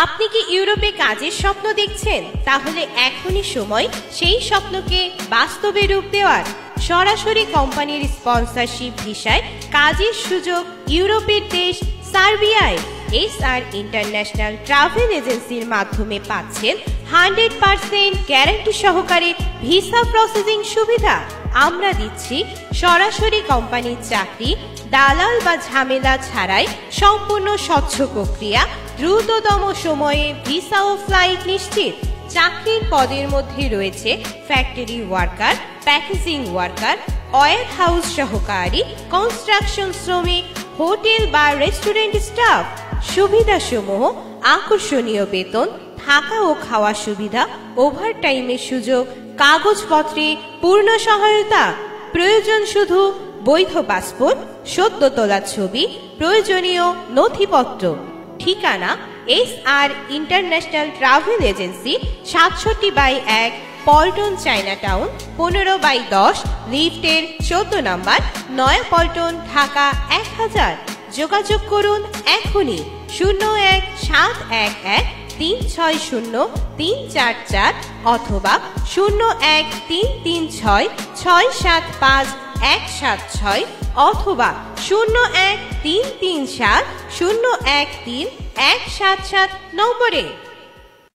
আপনি কি ইউরোপে কাজের স্বপ্ন দেখছেন? তাহলে এখনই সময় সেই স্বপ্নকে বাস্তবে রূপ দেওয়ার। সরাসরি কোম্পানির স্পন্সরশিপ ভিসায় কাজের সুযোগ ইউরোপের দেশ সার্বিয়ায় এসআর ইন্টারন্যাশনাল ট্রাভেল এজেন্সির মাধ্যমে পাচ্ছেন 100% গ্যারান্টি সহকারে ভিসা প্রসেসিং সুবিধা। আমরা দিচ্ছি সরাসরি কোম্পানির চাকরি, দালাল বা ঝামেলা ছাড়াই সম্পূর্ণ স্বচ্ছ প্রক্রিয়া, দ্রুততম সময়ে ভিসা ও ফ্লাইট নিশ্চিত। চাকরির পদের মধ্যে রয়েছে factory worker, packaging worker, warehouse সহকারী, কনস্ট্রাকশন শ্রমিক, হোটেল বা রেস্টুরেন্ট স্টাফ। সুবিধাসমূহ: আকর্ষণীয় বেতন, থাকা ও খাওয়া সুবিধা, ওভারটাইমের সুযোগ, কাগজপত্রে পূর্ণ সহায়তা। প্রয়োজন শুধু বৈধ পাসপোর্ট, সদ্য তোলা ছবি, প্রয়োজনীয় নথিপত্র। ঠিকানা: SR international travel agency, 67/1 Paltan China town, 15/10 লিফটের 14 নম্বর, নয়াপল্টন, ঢাকা 1000। যোগাযোগ করুন এখনই 01711360-344 অথবা 01336675-176 অথবা 01337013-177 নম্বরে।